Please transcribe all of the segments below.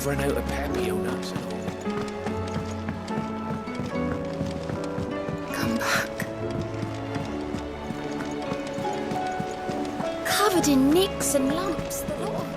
I've run out of Pepio nuts. Come back. Covered in nicks and lumps, the lot of them.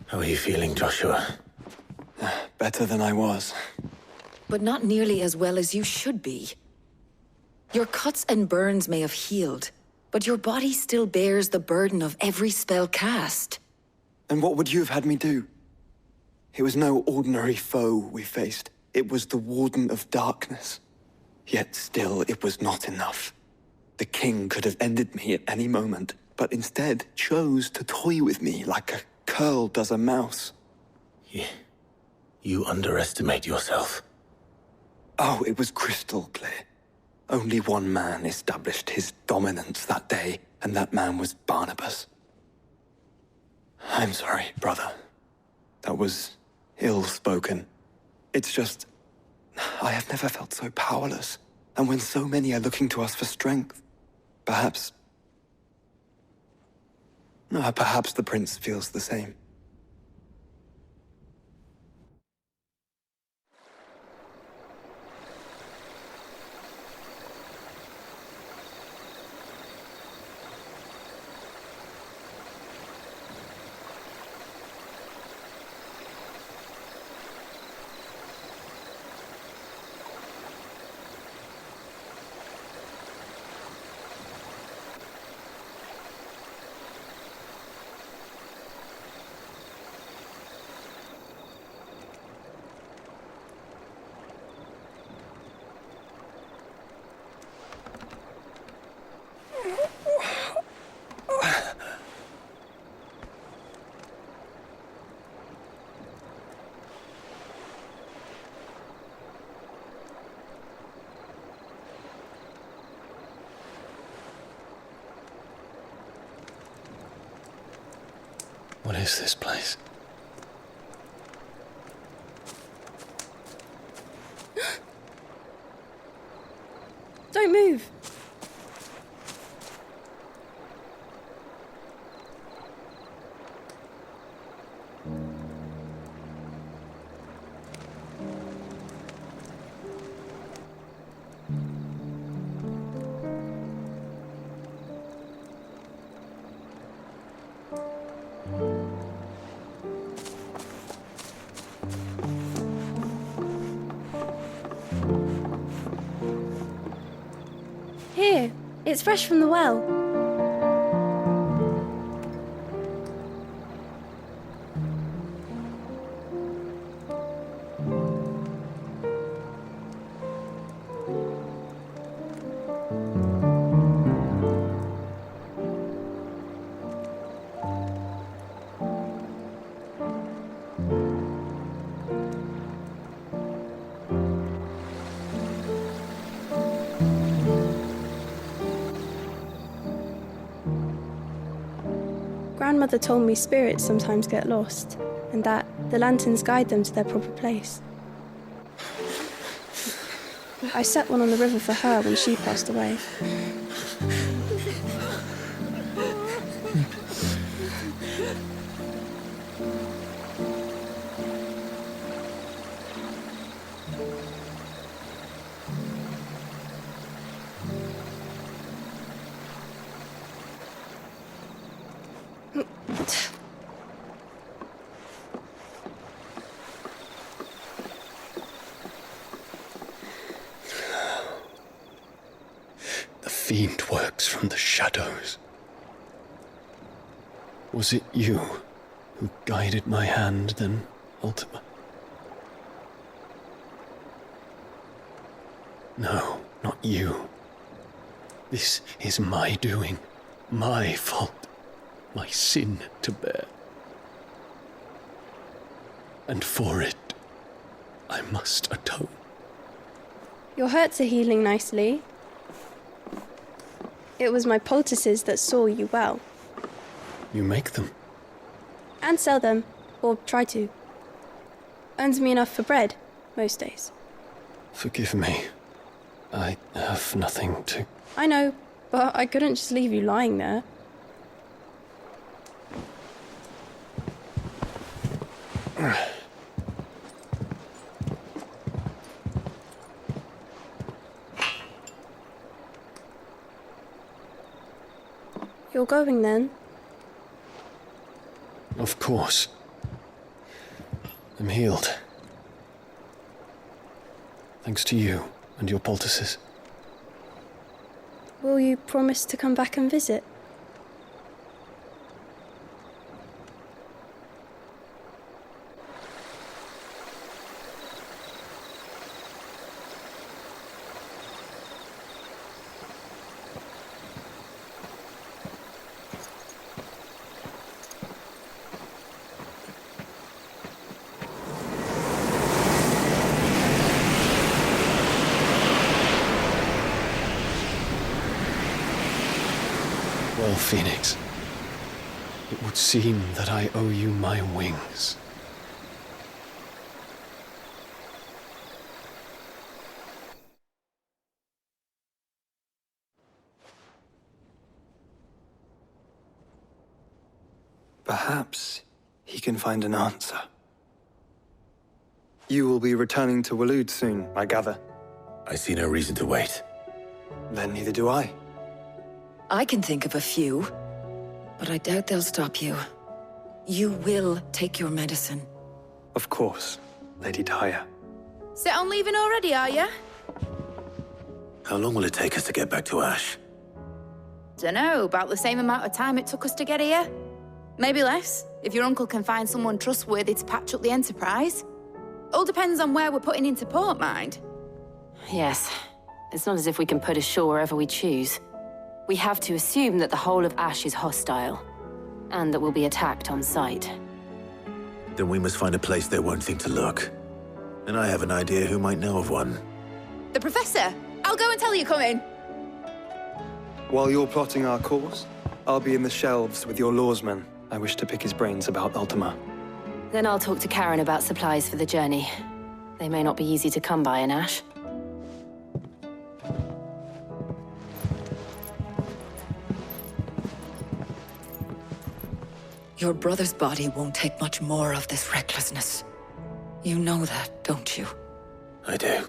How are you feeling, Joshua? Better than I was. But not nearly as well as you should be. Your cuts and burns may have healed, but your body still bears the burden of every spell cast. And what would you have had me do? It was no ordinary foe we faced. It was the Warden of Darkness. Yet still, it was not enough. The king could have ended me at any moment, but instead chose to toy with me like a curl does a mouse. You underestimate yourself. Oh, it was crystal clear. Only one man established his dominance that day, and that man was Barnabas. I'm sorry, brother. That was ill-spoken. It's just, I have never felt so powerless. And when so many are looking to us for strength, perhaps the prince feels the same. What is this place? Don't move. Here, it's fresh from the well. Grandmother told me spirits sometimes get lost, and that the lanterns guide them to their proper place. I set one on the river for her when she passed away. The fiend works from the shadows. Was it you who guided my hand, then, Ultima? No, not you. This is my doing, my fault, my sin to bear. And for it, I must atone. Your hurts are healing nicely. It was my poultices that saw you well. You make them? And sell them. Or try to. Earns me enough for bread, most days. Forgive me. I have nothing to... I know, but I couldn't just leave you lying there. You're going then? Of course. I'm healed. Thanks to you and your poultices. Will you promise to come back and visit? Well, Phoenix, it would seem that I owe you my wings. Perhaps he can find an answer. You will be returning to Waloed soon, I gather. I see no reason to wait. Then neither do I. I can think of a few, but I doubt they'll stop you. You will take your medicine. Of course, Lady Daya. Set on leaving already, are ya? How long will it take us to get back to Ash? Dunno, about the same amount of time it took us to get here. Maybe less, if your uncle can find someone trustworthy to patch up the Enterprise. All depends on where we're putting into port, mind. Yes. It's not as if we can put ashore wherever we choose. We have to assume that the whole of Ash is hostile, and that we'll be attacked on sight. Then we must find a place they won't think to look. And I have an idea who might know of one. The Professor! I'll go and tell you coming. While you're plotting our course, I'll be in the shelves with your lawsman. I wish to pick his brains about Ultima. Then I'll talk to Karen about supplies for the journey. They may not be easy to come by in Ash. Your brother's body won't take much more of this recklessness. You know that, don't you? I do.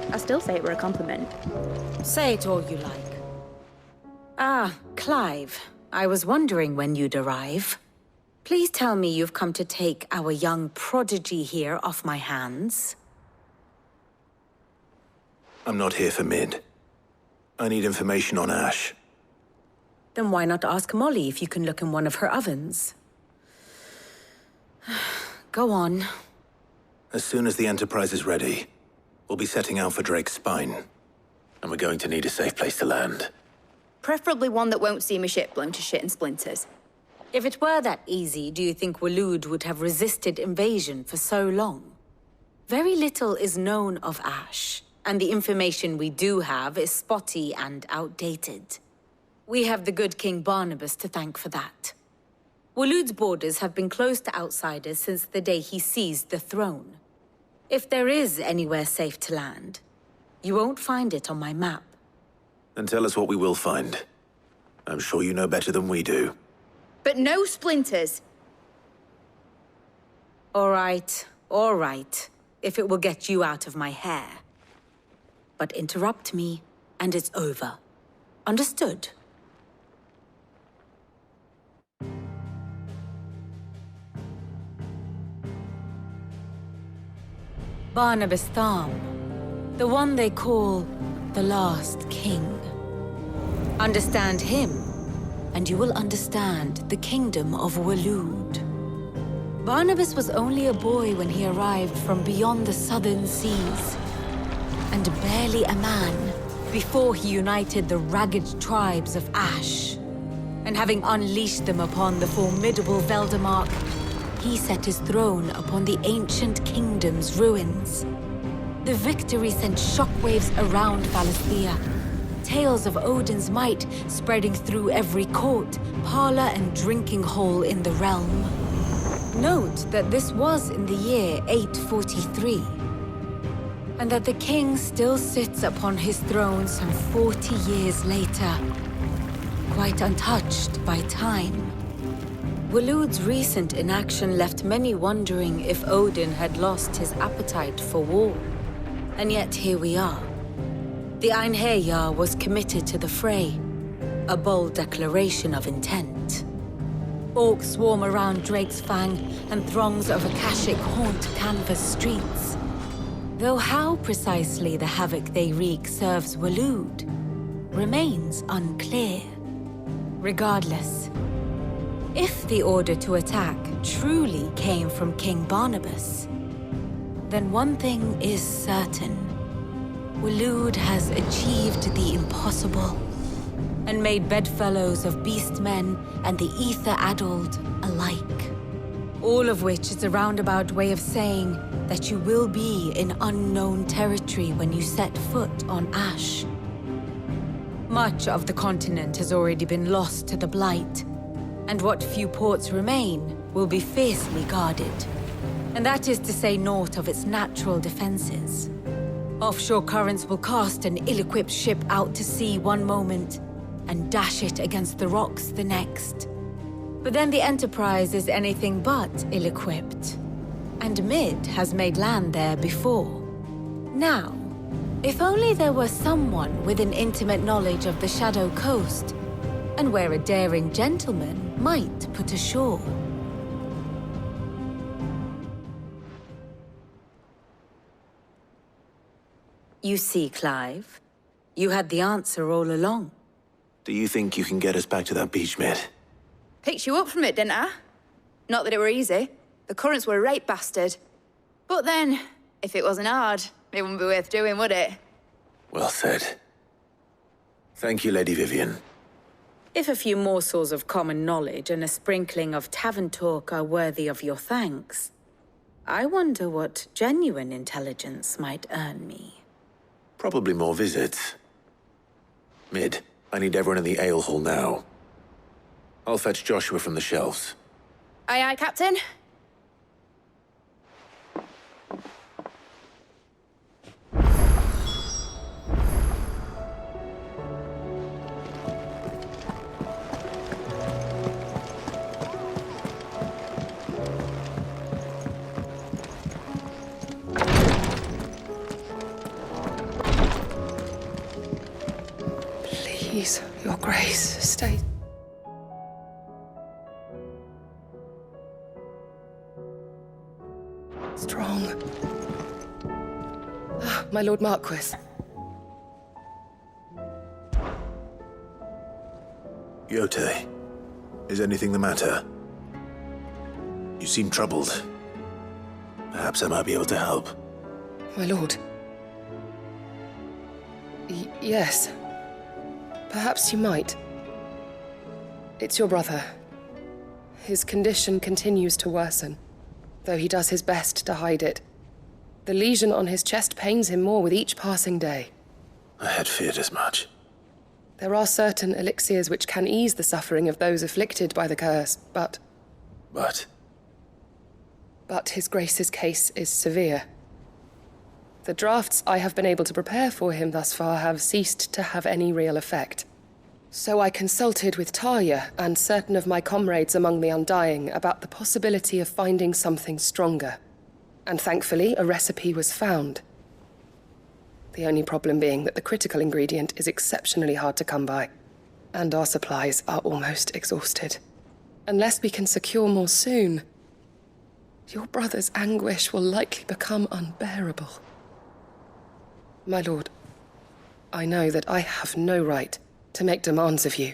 I still say it were a compliment. Say it all you like. Ah, Clive. I was wondering when you'd arrive. Please tell me you've come to take our young prodigy here off my hands. I'm not here for Mid. I need information on Ash. Then why not ask Molly if you can look in one of her ovens? Go on. As soon as the Enterprise is ready, we'll be setting out for Drake's Spine. And we're going to need a safe place to land. Preferably one that won't see my ship blown to shit and splinters. If it were that easy, do you think Waloed would have resisted invasion for so long? Very little is known of Ash, and the information we do have is spotty and outdated. We have the good King Barnabas to thank for that. Waloed's borders have been closed to outsiders since the day he seized the throne. If there is anywhere safe to land, you won't find it on my map. Then tell us what we will find. I'm sure you know better than we do. But no splinters. All right, if it will get you out of my hair. but interrupt me, and it's over. Understood? Barnabas Tham, the one they call the Last King. Understand him, and you will understand the kingdom of Waloed. Barnabas was only a boy when he arrived from beyond the southern seas, and barely a man before he united the ragged tribes of Ash. And having unleashed them upon the formidable Veldemark, he set his throne upon the ancient kingdom's ruins. The victory sent shockwaves around Valisthea, tales of Odin's might spreading through every court, parlor, and drinking hole in the realm. Note that this was in the year 843, and that the king still sits upon his throne some 40 years later, quite untouched by time. Waloed's recent inaction left many wondering if Odin had lost his appetite for war. And yet here we are. The Einherjar was committed to the fray, a bold declaration of intent. Orcs swarm around Drake's Fang, and throngs of Akashic haunt Canvas streets. Though how precisely the havoc they wreak serves Waloed remains unclear. Regardless, if the order to attack truly came from King Barnabas, then one thing is certain. Waloed has achieved the impossible, and made bedfellows of beastmen and the ether-addled alike. All of which is a roundabout way of saying that you will be in unknown territory when you set foot on Ash. Much of the continent has already been lost to the Blight, and what few ports remain will be fiercely guarded. And that is to say naught of its natural defenses. Offshore currents will cast an ill-equipped ship out to sea one moment, and dash it against the rocks the next. But then the Enterprise is anything but ill-equipped. And Mid has made land there before. Now, if only there were someone with an intimate knowledge of the Shadow Coast, and where a daring gentleman might put ashore. You see, Clive, you had the answer all along. Do you think you can get us back to that beach, Mid? Picked you up from it, didn't I? Not that it were easy. The currents were a right bastard. But then, if it wasn't hard, it wouldn't be worth doing, would it? Well said. Thank you, Lady Vivian. If a few morsels of common knowledge and a sprinkling of tavern talk are worthy of your thanks, I wonder what genuine intelligence might earn me. Probably more visits. Mid, I need everyone in the ale hall now. I'll fetch Joshua from the shelves. Aye, aye, Captain. Please, Your Grace, stay. Strong. Ah, my Lord Marquis. Yote, is anything the matter? You seem troubled. Perhaps I might be able to help. My lord. Yes. Perhaps you might. It's your brother. His condition continues to worsen, though he does his best to hide it. The lesion on his chest pains him more with each passing day. I had feared as much. There are certain elixirs which can ease the suffering of those afflicted by the curse, but... But His Grace's case is severe. The drafts I have been able to prepare for him thus far have ceased to have any real effect. So I consulted with Talia and certain of my comrades among the Undying about the possibility of finding something stronger. And thankfully, a recipe was found. The only problem being that the critical ingredient is exceptionally hard to come by, and our supplies are almost exhausted. Unless we can secure more soon, your brother's anguish will likely become unbearable. My lord, I know that I have no right to make demands of you.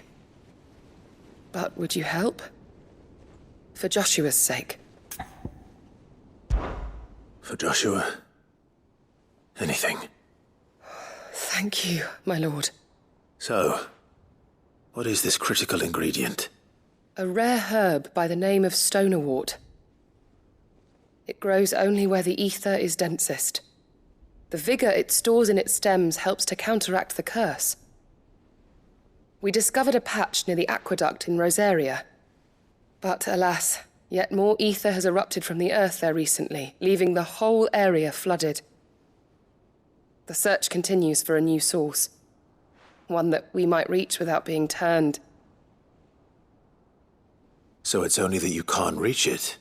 But would you help? For Joshua's sake. For Joshua? Anything. Thank you, my lord. So, what is this critical ingredient? A rare herb by the name of stonerwort. It grows only where the ether is densest. The vigor it stores in its stems helps to counteract the curse. We discovered a patch near the aqueduct in Rosaria. But alas, yet more ether has erupted from the earth there recently, leaving the whole area flooded. The search continues for a new source. One that we might reach without being turned. So it's only that you can't reach it?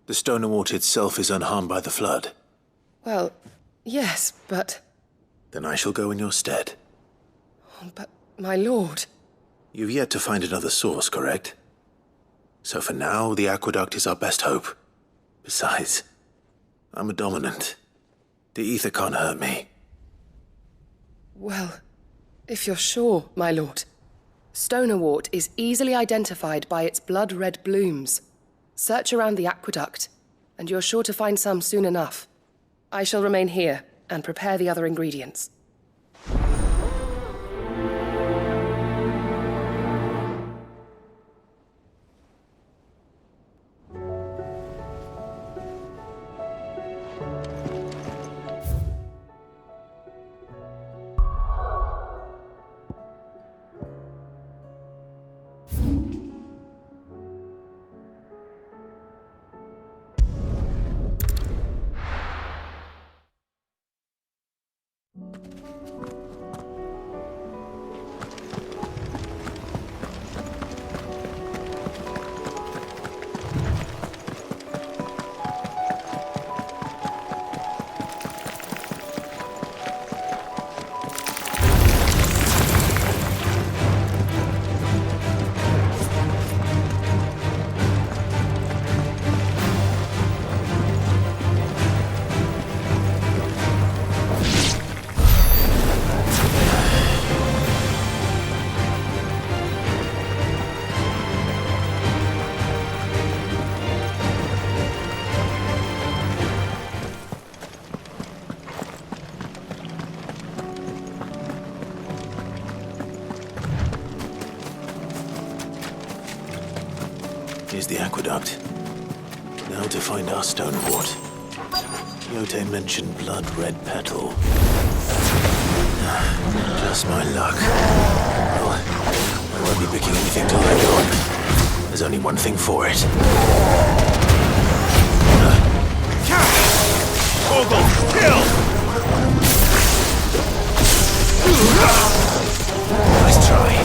The stonerwort itself is unharmed by the flood? Well, yes, but... Then I shall go in your stead. But, my lord... You've yet to find another source, correct? So for now, the aqueduct is our best hope. Besides, I'm a dominant. The ether can't hurt me. Well, if you're sure, my lord. Stonerwort is easily identified by its blood-red blooms. Search around the aqueduct, and you're sure to find some soon enough. I shall remain here and prepare the other ingredients. Here's the aqueduct. Now to find our stonerwort. Yote mentioned blood-red petal. Just my luck. Well, I won't be picking anything till they're gone. There's only one thing for it. Ogle, kill! Nice try.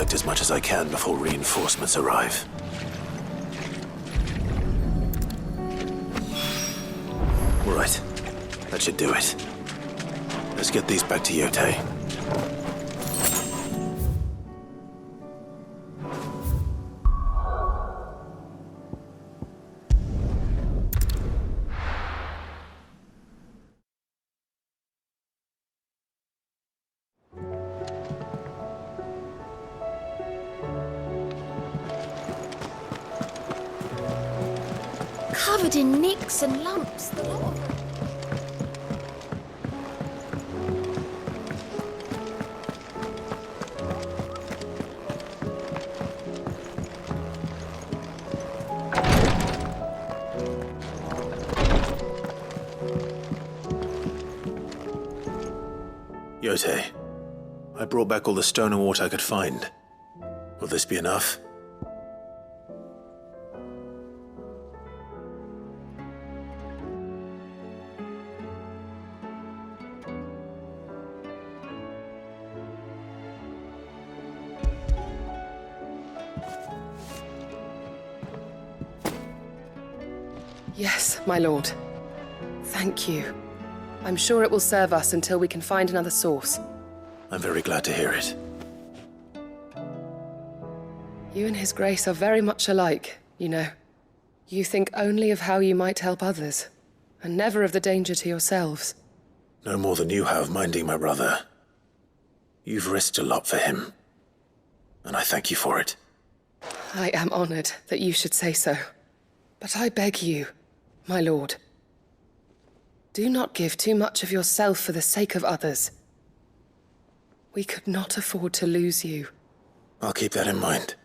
collect as much as I can before reinforcements arrive. All right. That should do it. Let's get these back to Yotei. Covered in nicks and lumps, the lot of them. Yotei, I brought back all the stone and water I could find. Will this be enough? Yes, my lord. Thank you. I'm sure it will serve us until we can find another source. I'm very glad to hear it. You and His Grace are very much alike, you know. You think only of how you might help others, and never of the danger to yourselves. No more than you have minding my brother. You've risked a lot for him, and I thank you for it. I am honored that you should say so. But I beg you, my lord, do not give too much of yourself for the sake of others. We could not afford to lose you. I'll keep that in mind.